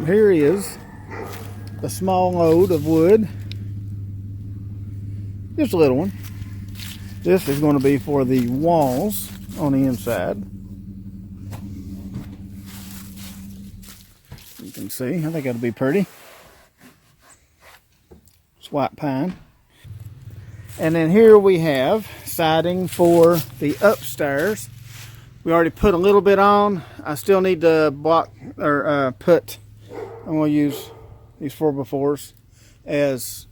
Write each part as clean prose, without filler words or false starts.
here is a small load of wood. Just a little one. This is going to be for the walls on the inside. You can see, I think that'll be pretty. It's white pine. And then here we have siding for the upstairs. We already put a little bit on. I still need to block or put, I'm going to use these 4x4s as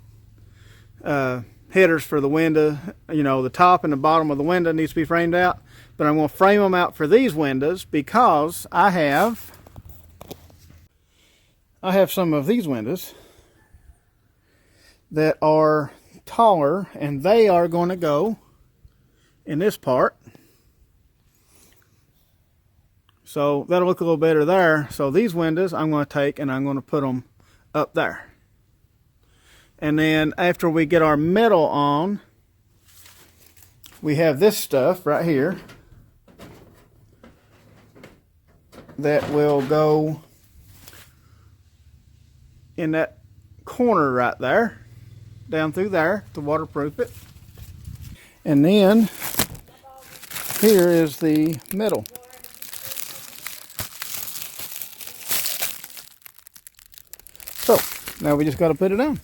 headers for the window. You know, the top and the bottom of the window needs to be framed out. But I'm going to frame them out for these windows because I have some of these windows that are taller, and they are going to go in this part. So that'll look a little better there. So these windows I'm going to take and I'm going to put them up there. And then after we get our metal on, we have this stuff right here that will go in that corner right there, down through there to waterproof it. And then here is the metal. So now we just got to put it on.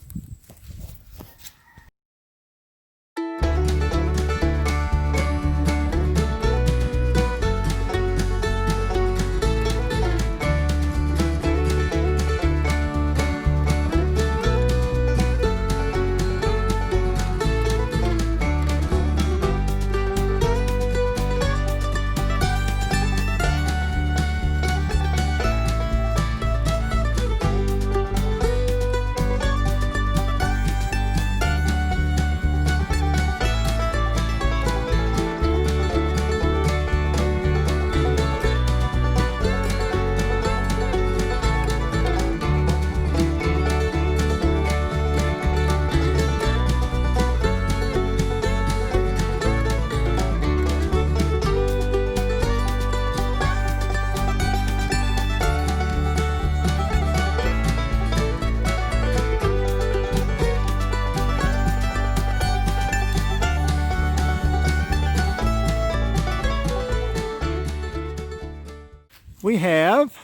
We have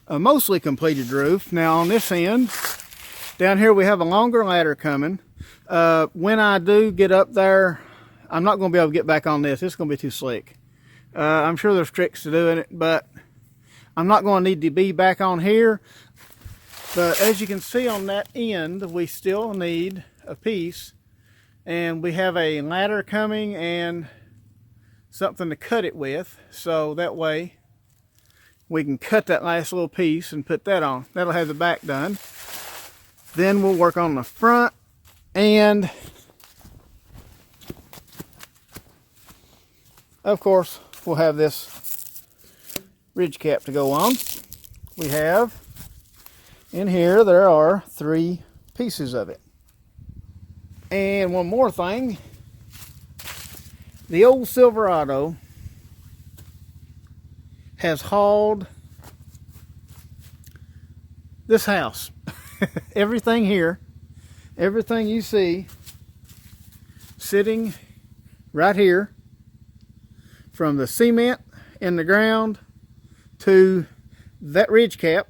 a mostly completed roof. Now on this end, down here we have a longer ladder coming. When I do get up there, I'm not going to be able to get back on this. It's going to be too slick. I'm sure there's tricks to doing it, but I'm not going to need to be back on here. But as you can see on that end, we still need a piece. And we have a ladder coming and something to cut it with. So that way we can cut that last little piece and put that on. That'll have the back done. Then we'll work on the front, and of course we'll have this ridge cap to go on. We have in here, there are 3 pieces of it. And one more thing, the old Silverado has hauled this house. Everything here, everything you see sitting right here, from the cement in the ground to that ridge cap.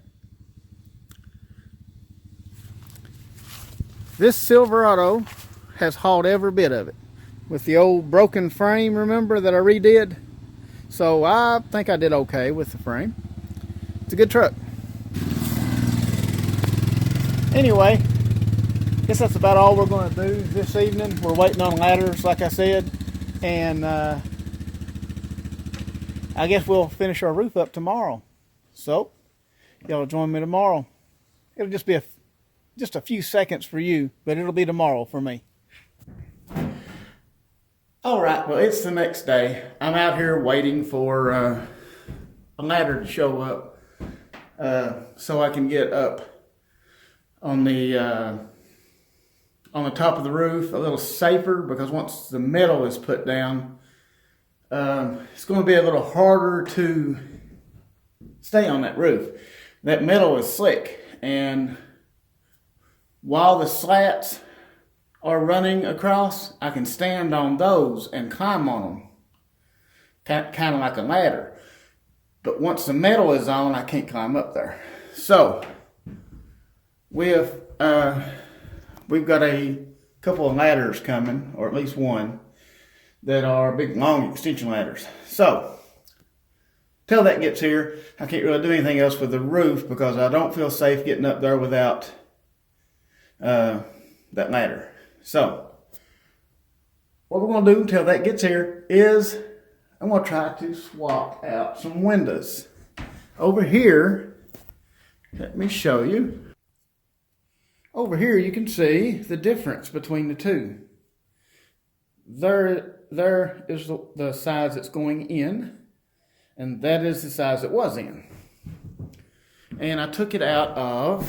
This Silverado has hauled every bit of it with the old broken frame, remember, that I redid. So I think I did okay with the frame. It's a good truck. Anyway, I guess that's about all we're going to do this evening. We're waiting on ladders, like I said, and I guess we'll finish our roof up tomorrow. So y'all join me tomorrow. It'll just be just a few seconds for you, but it'll be tomorrow for me. All right, well, it's the next day. I'm out here waiting for a ladder to show up so I can get up on the top of the roof a little safer, because once the metal is put down, it's going to be a little harder to stay on that roof. that metal is slick, and while the slats are running across, I can stand on those and climb on them, kind of like a ladder. But once the metal is on, I can't climb up there. So we've got a couple of ladders coming, or at least one, that are big long extension ladders. So till that gets here, I can't really do anything else with the roof because I don't feel safe getting up there without that ladder. So what we're going to do until that gets here is I'm going to try to swap out some windows. Over here, let me show you. Over here you can see the difference between the two. There is the size that's going in, and that is the size it was in. And I took it out of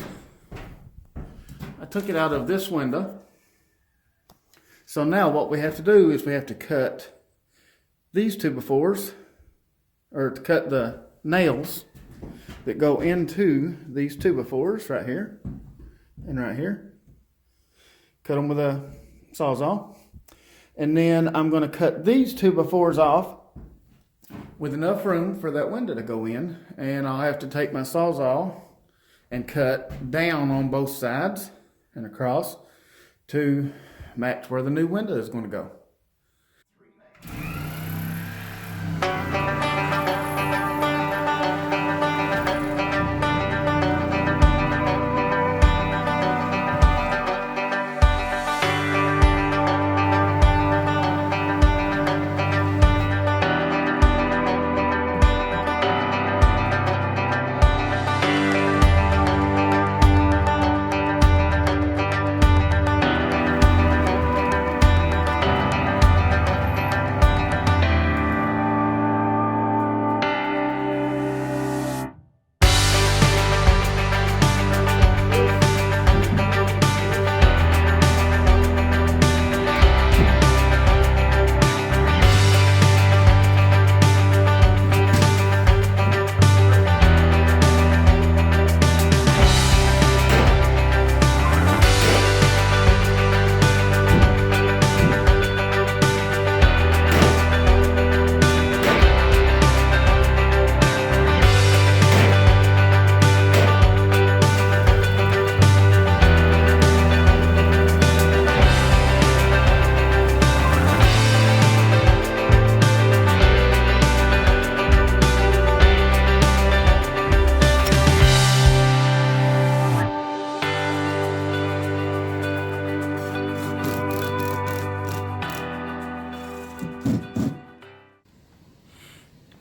this window. So now what we have to do is we have to cut these 2x4s, or to cut the nails that go into these 2x4s right here and right here. Cut them with a Sawzall. And then I'm going to cut these 2x4s off with enough room for that window to go in. And I'll have to take my Sawzall and cut down on both sides and across to match where the new window is going to go.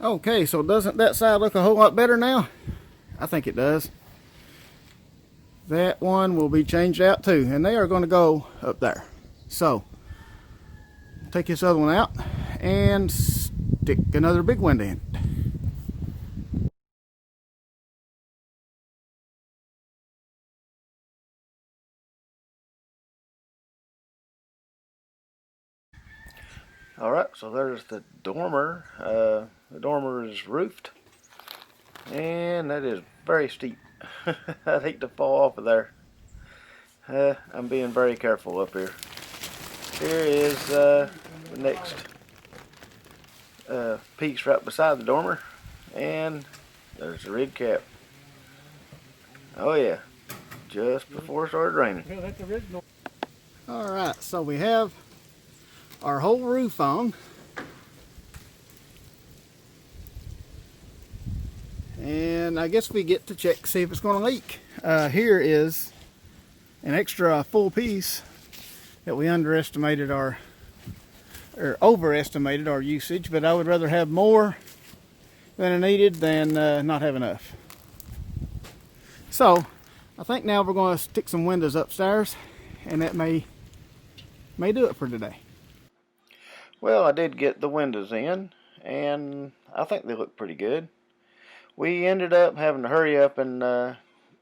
Okay, so doesn't that side look a whole lot better now? I think it does. That one will be changed out too, and they are going to go up there. So, take this other one out and stick another big window in. Alright, so there's the dormer. The dormer is roofed, and that is very steep. I'd hate to fall off of there. I'm being very careful up here. Here is the next piece right beside the dormer, and there's the rig cap. Oh yeah, just before it started raining. Alright, so we have our whole roof on, and I guess we get to check see if it's going to leak. Here is an extra full piece that we underestimated or overestimated our usage, but I would rather have more than I needed than not have enough. So I think now we're going to stick some windows upstairs, and that may do it for today. Well, I did get the windows in, and I think they look pretty good. We ended up having to hurry up and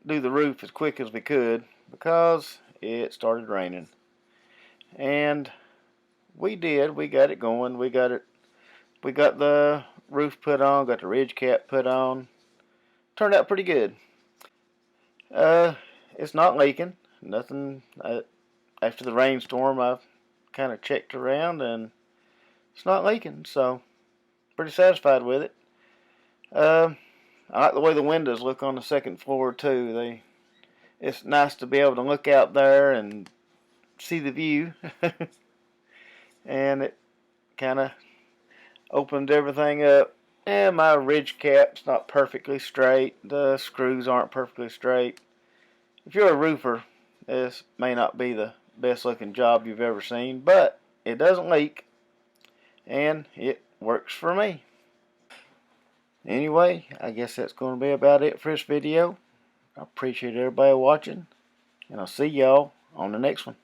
do the roof as quick as we could because it started raining. And we got it going. We got the roof put on, got the ridge cap put on. Turned out pretty good. It's not leaking. Nothing. After the rainstorm, I've kind of checked around and it's not leaking, so pretty satisfied with it. I like the way the windows look on the second floor too. It's nice to be able to look out there and see the view, and it kind of opened everything up. And my ridge cap's not perfectly straight. The screws aren't perfectly straight. If you're a roofer, this may not be the best looking job you've ever seen, but it doesn't leak, and it works for me. Anyway, I guess that's going to be about it for this video. I appreciate everybody watching, and I'll see y'all on the next one.